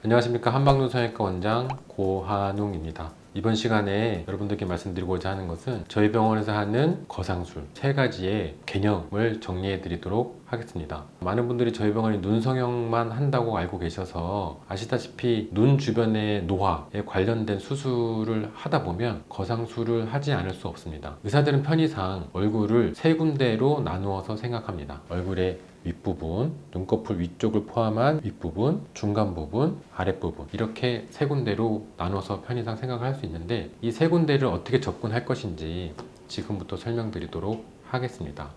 안녕하십니까. 한방눈 성형외과 원장 고한웅입니다. 이번 시간에 여러분들께 말씀드리고자 하는 것은 저희 병원에서 하는 거상술 3가지의 개념을 정리해 드리도록 하겠습니다. 많은 분들이 저희 병원이 눈 성형만 한다고 알고 계셔서 아시다시피 눈 주변의 노화에 관련된 수술을 하다 보면 거상술을 하지 않을 수 없습니다. 의사들은 편의상 얼굴을 3군데로 나누어서 생각합니다. 얼굴의 윗부분, 눈꺼풀 위쪽을 포함한 윗부분, 중간 부분, 아랫부분 이렇게 3군데로 나눠서 편의상 생각을 할 수 있는데 이 3군데를 어떻게 접근할 것인지 지금부터 설명드리도록 하겠습니다.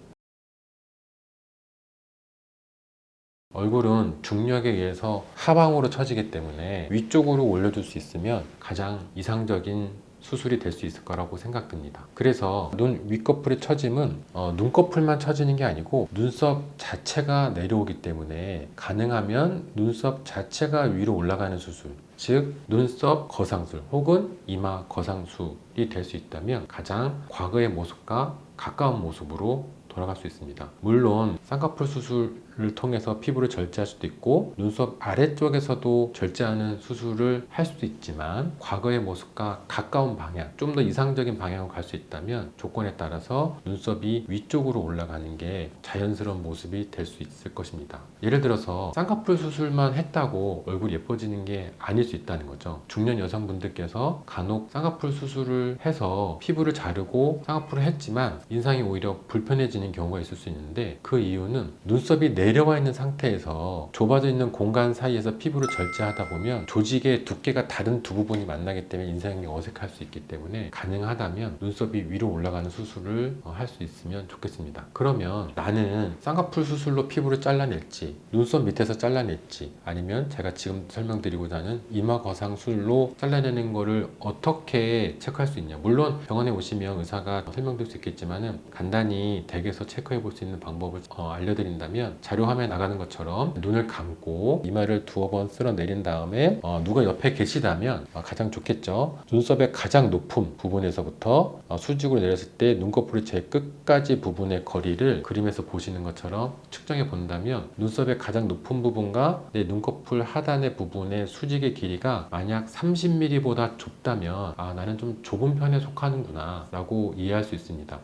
얼굴은 중력에 의해서 하방으로 처지기 때문에 위쪽으로 올려줄 수 있으면 가장 이상적인 수술이 될 수 있을 거라고 생각됩니다. 그래서 눈 윗꺼풀의 처짐은 눈꺼풀만 처지는 게 아니고 눈썹 자체가 내려오기 때문에 가능하면 눈썹 자체가 위로 올라가는 수술, 즉 눈썹 거상술 혹은 이마 거상술이 될 수 있다면 가장 과거의 모습과 가까운 모습으로 돌아갈 수 있습니다. 물론 쌍꺼풀 수술을 통해서 피부를 절제할 수도 있고 눈썹 아래쪽에서도 절제하는 수술을 할 수도 있지만 과거의 모습과 가까운 방향, 좀 더 이상적인 방향으로 갈 수 있다면 조건에 따라서 눈썹이 위쪽으로 올라가는 게 자연스러운 모습이 될 수 있을 것입니다. 예를 들어서 쌍꺼풀 수술만 했다고 얼굴이 예뻐지는 게 아닐 수 있다는 거죠. 중년 여성분들께서 간혹 쌍꺼풀 수술을 해서 피부를 자르고 쌍꺼풀을 했지만 인상이 오히려 불편해지는 경우가 있을 수 있는데 그 이유는 눈썹이 내려와 있는 상태에서 좁아져 있는 공간 사이에서 피부를 절제하다 보면 조직의 두께가 다른 두 부분이 만나기 때문에 인상이 어색할 수 있기 때문에 가능하다면 눈썹이 위로 올라가는 수술을 할 수 있으면 좋겠습니다. 그러면 나는 쌍꺼풀 수술로 피부를 잘라낼지 눈썹 밑에서 잘라낼지 아니면 제가 지금 설명드리고자 하는 이마 거상술로 잘라내는 거를 어떻게 체크할 수 있냐. 물론 병원에 오시면 의사가 설명드릴 수 있겠지만은 간단히 댁에서 체크해 볼 수 있는 방법을 알려드린다면 자료 화면에 나가는 것처럼 눈을 감고 이마를 2번 쓸어 내린 다음에 누가 옆에 계시다면 가장 좋겠죠. 눈썹의 가장 높은 부분에서부터 수직으로 내렸을 때 눈꺼풀이 제일 끝까지 부분의 거리를 그림에서 보시는 것처럼 측정해 본다면 눈썹의 가장 높은 부분과 내 눈꺼풀 하단의 부분의 수직의 길이가 만약 30mm보다 좁다면 나는 좀 좁은 편에 속하는구나 라고 이해할 수 있습니다.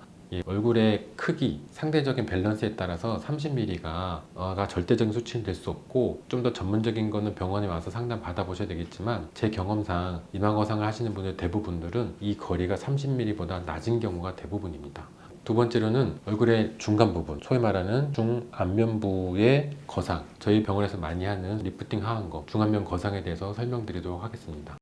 얼굴의 크기, 상대적인 밸런스에 따라서 30mm가 절대적인 수치는 될 수 없고 좀 더 전문적인 거는 병원에 와서 상담 받아보셔야 되겠지만 제 경험상 이마 거상을 하시는 분들 대부분들은 이 거리가 30mm보다 낮은 경우가 대부분입니다. 두 번째로는 얼굴의 중간 부분, 소위 말하는 중안면부의 거상, 저희 병원에서 많이 하는 리프팅 하한거, 중안면 거상에 대해서 설명드리도록 하겠습니다.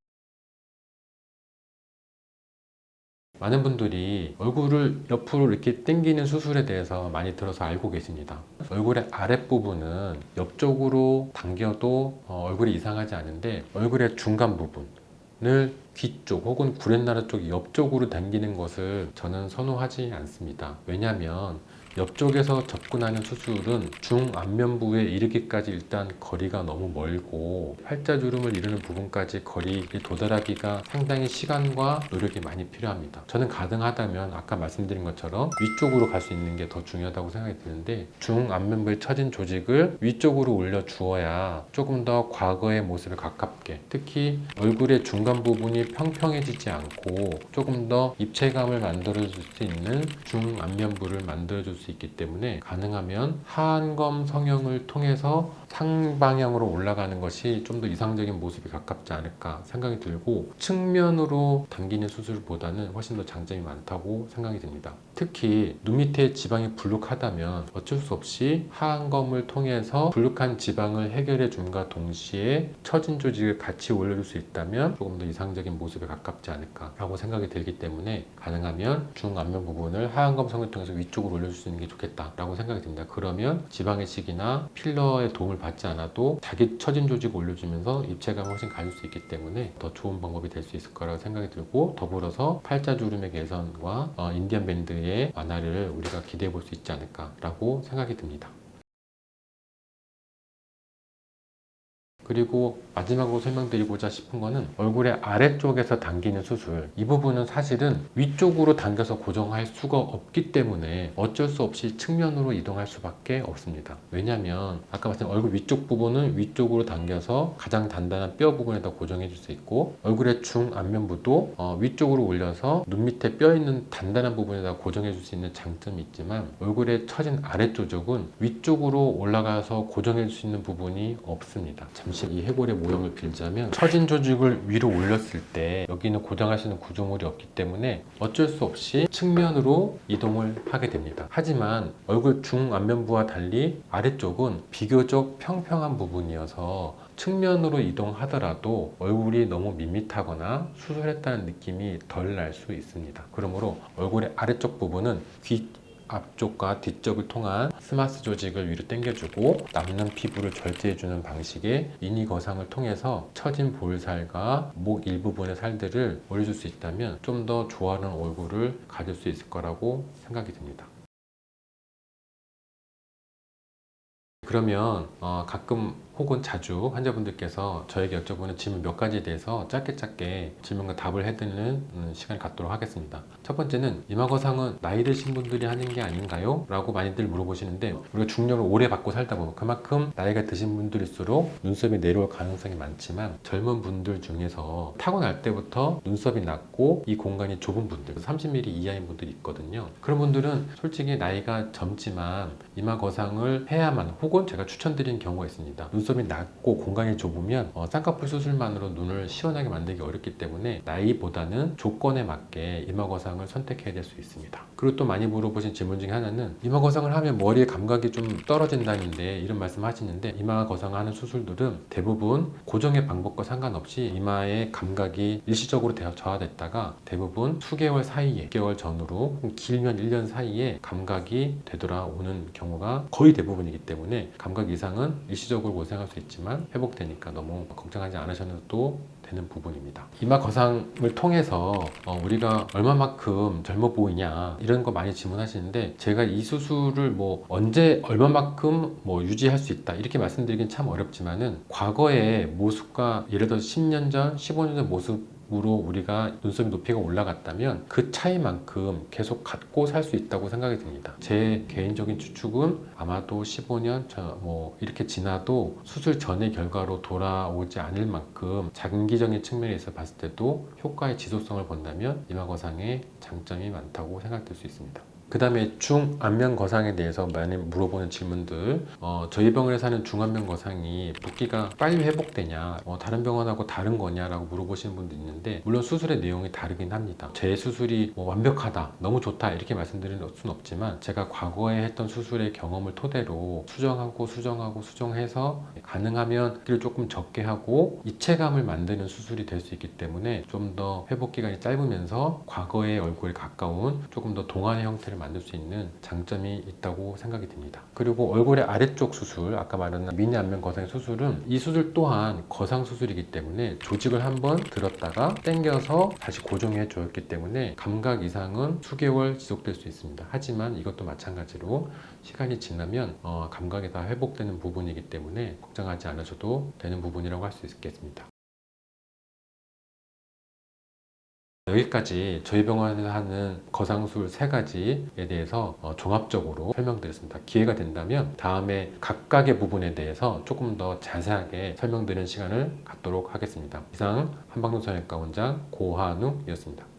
많은 분들이 얼굴을 옆으로 이렇게 당기는 수술에 대해서 많이 들어서 알고 계십니다. 얼굴의 아랫부분은 옆쪽으로 당겨도 얼굴이 이상하지 않은데 얼굴의 중간 부분을 뒤쪽 혹은 구렛나루 쪽 옆쪽으로 당기는 것을 저는 선호하지 않습니다. 왜냐하면 옆쪽에서 접근하는 수술은 중안면부에 이르기까지 일단 거리가 너무 멀고 팔자주름을 이루는 부분까지 거리에 도달하기가 상당히 시간과 노력이 많이 필요합니다. 저는 가능하다면 아까 말씀드린 것처럼 위쪽으로 갈 수 있는 게 더 중요하다고 생각이 드는데 중안면부에 처진 조직을 위쪽으로 올려 주어야 조금 더 과거의 모습에 가깝게, 특히 얼굴의 중간 부분이 평평해지지 않고 조금 더 입체감을 만들어줄 수 있는 중안면부를 만들어줄 수 있기 때문에 가능하면 하안검 성형을 통해서 상방향으로 올라가는 것이 좀 더 이상적인 모습이 가깝지 않을까 생각이 들고 측면으로 당기는 수술보다는 훨씬 더 장점이 많다고 생각이 듭니다. 특히 눈 밑에 지방이 불룩하다면 어쩔 수 없이 하안검을 통해서 불룩한 지방을 해결해 줌과 동시에 처진 조직을 같이 올려줄 수 있다면 조금 더 이상적인 모습에 가깝지 않을까 라고 생각이 들기 때문에 가능하면 중안면 부분을 하안검 성형을 통해서 위쪽으로 올려줄 수 있는 게 좋겠다 라고 생각이 듭니다. 그러면 지방이식이나 필러의 도움을 받지 않아도 자기 처진 조직을 올려주면서 입체감을 훨씬 가질 수 있기 때문에 더 좋은 방법이 될 수 있을 거라고 생각이 들고, 더불어서 팔자주름의 개선과 인디언 밴드의 완화를 우리가 기대해 볼 수 있지 않을까 라고 생각이 듭니다. 그리고 마지막으로 설명드리고자 싶은 거는 얼굴의 아래쪽에서 당기는 수술, 이 부분은 사실은 위쪽으로 당겨서 고정할 수가 없기 때문에 어쩔 수 없이 측면으로 이동할 수밖에 없습니다. 왜냐하면 아까 말씀드린 얼굴 위쪽 부분은 위쪽으로 당겨서 가장 단단한 뼈 부분에다 고정해 줄 수 있고, 얼굴의 중안면부도 위쪽으로 올려서 눈 밑에 뼈 있는 단단한 부분에다 고정해 줄 수 있는 장점이 있지만, 얼굴에 처진 아래쪽 쪽은 위쪽으로 올라가서 고정해 줄 수 있는 부분이 없습니다. 잠시 이 해골의 모형을 빌자면, 처진 조직을 위로 올렸을 때 여기는 고정할 수 있는 구조물이 없기 때문에 어쩔 수 없이 측면으로 이동을 하게 됩니다. 하지만 얼굴 중안면부와 달리 아래쪽은 비교적 평평한 부분이어서 측면으로 이동하더라도 얼굴이 너무 밋밋하거나 수술했다는 느낌이 덜 날 수 있습니다. 그러므로 얼굴의 아래쪽 부분은 귀 앞쪽과 뒤쪽을 통한 스마스 조직을 위로 당겨주고 남는 피부를 절제해주는 방식의 미니 거상을 통해서 처진 볼살과 목 일부분의 살들을 올려줄 수 있다면 좀 더 좋아하는 얼굴을 가질 수 있을 거라고 생각이 듭니다. 그러면 가끔 혹은 자주 환자분들께서 저에게 여쭤보는 질문 몇 가지에 대해서 짧게 질문과 답을 해드리는 시간을 갖도록 하겠습니다. 첫 번째는 이마 거상은 나이 드신 분들이 하는 게 아닌가요? 라고 많이들 물어보시는데, 우리가 중력을 오래 받고 살다 보면 그만큼 나이가 드신 분들일수록 눈썹이 내려올 가능성이 많지만, 젊은 분들 중에서 타고날 때부터 눈썹이 낮고 이 공간이 좁은 분들, 30mm 이하인 분들이 있거든요. 그런 분들은 솔직히 나이가 젊지만 이마 거상을 해야만, 혹은 제가 추천드리는 경우가 있습니다. 눈썹이 낮고 공간이 좁으면 쌍꺼풀 수술만으로 눈을 시원하게 만들기 어렵기 때문에 나이보다는 조건에 맞게 이마 거상을 선택해야 될 수 있습니다. 그리고 또 많이 물어보신 질문 중에 하나는, 이마 거상을 하면 머리의 감각이 좀 떨어진다는데 이런 말씀 하시는데, 이마 거상을 하는 수술들은 대부분 고정의 방법과 상관없이 이마의 감각이 일시적으로 저하됐다가 대부분 수개월 사이에, 6개월 전후로 길면 1년 사이에 감각이 되돌아오는 경우가 거의 대부분이기 때문에 감각 이상은 일시적으로 고생할 수 있지만 회복되니까 너무 걱정하지 않으셔도 되는 부분입니다. 이마 거상을 통해서 우리가 얼마만큼 젊어 보이냐 이런 거 많이 질문하시는데, 제가 이 수술을 언제 얼마만큼 유지할 수 있다 이렇게 말씀드리긴 참 어렵지만은, 과거의 모습과 예를 들어 10년 전, 15년 전 모습 으로 우리가 눈썹 높이가 올라갔다면 그 차이만큼 계속 갖고 살 수 있다고 생각이 듭니다. 제 개인적인 추측은 아마도 15년 이렇게 지나도 수술 전의 결과로 돌아오지 않을 만큼 장기적인 측면에서 봤을 때도 효과의 지속성을 본다면 이마 거상의 장점이 많다고 생각될 수 있습니다. 그 다음에 중안면 거상에 대해서 많이 물어보는 질문들, 저희 병원에서 하는 중안면 거상이 붓기가 빨리 회복되냐, 다른 병원하고 다른 거냐라고 물어보시는 분도 있는데, 물론 수술의 내용이 다르긴 합니다. 제 수술이 완벽하다, 너무 좋다 이렇게 말씀드릴 수는 없지만, 제가 과거에 했던 수술의 경험을 토대로 수정해서 가능하면 붓기를 조금 적게 하고 입체감을 만드는 수술이 될 수 있기 때문에 좀 더 회복 기간이 짧으면서 과거의 얼굴에 가까운 조금 더 동안의 형태를 만들 수 있는 장점이 있다고 생각이 듭니다. 그리고 얼굴의 아래쪽 수술, 아까 말한 미니 안면 거상 수술은, 이 수술 또한 거상 수술이기 때문에 조직을 한번 들었다가 당겨서 다시 고정해 주었기 때문에 감각 이상은 수개월 지속될 수 있습니다. 하지만 이것도 마찬가지로 시간이 지나면 감각이 다 회복되는 부분이기 때문에 걱정하지 않으셔도 되는 부분이라고 할 수 있겠습니다. 여기까지 저희 병원에서 하는 거상술 3가지에 대해서 종합적으로 설명드렸습니다. 기회가 된다면 다음에 각각의 부분에 대해서 조금 더 자세하게 설명드리는 시간을 갖도록 하겠습니다. 이상 한방눈 성형외과 원장 고한웅이었습니다.